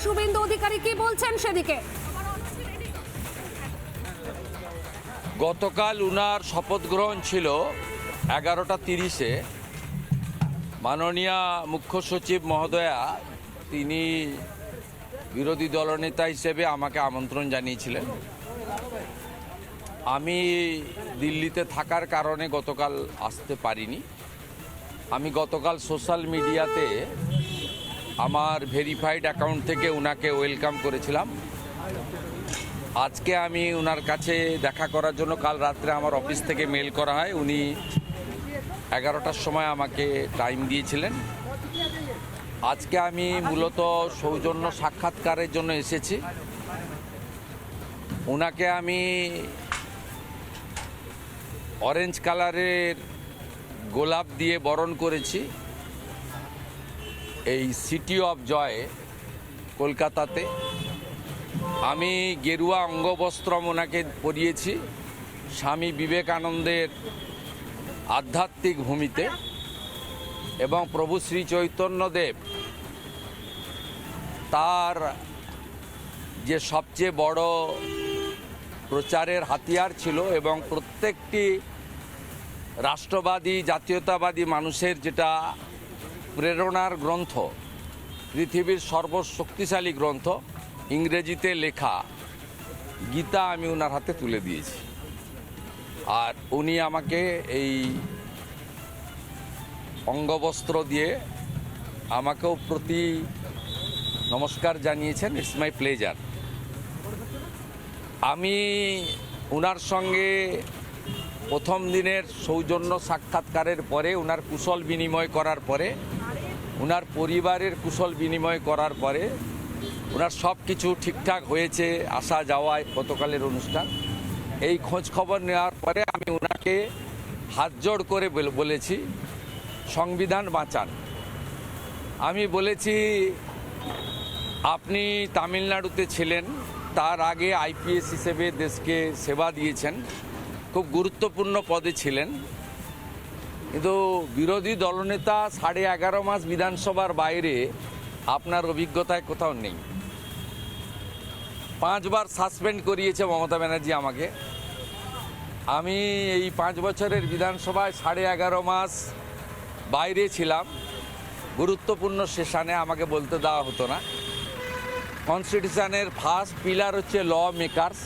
শুভেন্দু অধিকারী কি বলছেন সেদিকে। গতকাল উনার শপথ গ্রহণ ছিল 11:30-এ। মাননীয় মুখ্য সচিব মহোদয়া তিনি বিরোধী দলনেতা হিসেবে আমাকে আমন্ত্রণ জানিয়েছিলেন। আমি দিল্লিতে থাকার কারণে গতকাল আসতে পারিনি। আমি গতকাল সোশ্যাল মিডিয়াতে আমার ভেরিফাইড অ্যাকাউন্ট থেকে উনাকে ওয়েলকাম করেছিলাম। আজকে আমি উনার কাছে দেখা করার জন্য কাল রাত্রে আমার অফিস থেকে মেল করা হয়। উনি 11টার সময় আমাকে টাইম দিয়েছিলেন। আজকে আমি মূলত সৌজন্য সাক্ষাৎকারের জন্য এসেছি। উনাকে আমি অরেঞ্জ কালারের গোলাপ দিয়ে বরণ করেছি এই সিটি অফ জয় কলকাতাতে। আমি গেরুয়া অঙ্গবস্ত্রম ওনাকে পরিয়েছি স্বামী বিবেকানন্দের আধ্যাত্মিক ভূমিতে, এবং প্রভু শ্রী চৈতন্যদেব তার যে সবচেয়ে বড় প্রচারের হাতিয়ার ছিল এবং প্রত্যেকটি রাষ্ট্রবাদী জাতীয়তাবাদী মানুষের যেটা প্রেরণার গ্রন্থ, পৃথিবীর সর্বশক্তিশালী গ্রন্থ ইংরেজিতে লেখা গীতা আমি ওনার হাতে তুলে দিয়েছি। আর উনি আমাকে এই অঙ্গবস্ত্র দিয়ে আমাকেও প্রতি নমস্কার জানিয়েছেন। It's my pleasure. আমি ওনার সঙ্গে প্রথম দিনের সৌজন্য সাক্ষাৎকারের পরে ওনার কুশল বিনিময় করার পরে, ওনার পরিবারের কুশল বিনিময় করার পরে, ওনার সব কিছু ঠিকঠাক হয়েছে আসা যাওয়ায় গতকালের অনুষ্ঠান, এই খোঁজ খবর নেওয়ার পরে আমি ওনাকে হাত জোড় করে বলেছি সংবিধান বাঁচান। আমি বলেছি আপনি তামিলনাড়ুতে ছিলেন, তার আগে আইপিএস হিসেবে দেশকে সেবা দিয়েছেন, খুব গুরুত্বপূর্ণ পদে ছিলেন, কিন্তু বিরোধী দলনেতা 11.5 মাস বিধানসভার বাইরে আপনার অভিজ্ঞতায় কোথাও নেই। 5 বার সাসপেন্ড করিয়েছে মমতা ব্যানার্জি আমাকে। আমি এই 5 বছরের বিধানসভায় 11.5 মাস বাইরে ছিলাম। গুরুত্বপূর্ণ সেশনে আমাকে বলতে দেওয়া হতো না। কনস্টিটিউশনের ফার্স্ট পিলার হচ্ছে ল মেকার্স।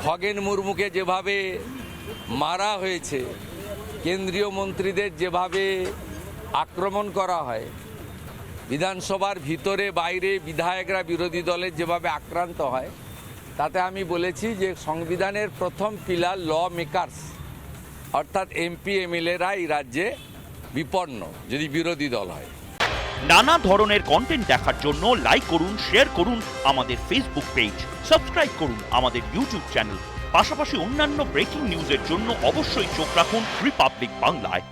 খগেন মুর্মুকে যেভাবে মারা হয়েছে, কেন্দ্রীয় মন্ত্রীদের যেভাবে আক্রমণ করা হয়, বিধানসভার ভিতরে বাইরে বিধায়করা বিরোধী দলের যেভাবে আক্রান্ত হয়, তাতে আমি বলেছি যে সংবিধানের প্রথম পিলার ল মেকার্স, অর্থাৎ এমপি এমএলএরা এই রাজ্যে বিপন্ন যদি বিরোধী দল হয়। নানা ধরনের কন্টেন্ট দেখার জন্য লাইক করুন, শেয়ার করুন আমাদের ফেসবুক পেজ, সাবস্ক্রাইব করুন আমাদের ইউটিউব চ্যানেল। পাশাপাশি অন্যান্য ব্রেকিং নিউজের জন্য অবশ্যই চোখ রাখুন রিপাবলিক বাংলায়।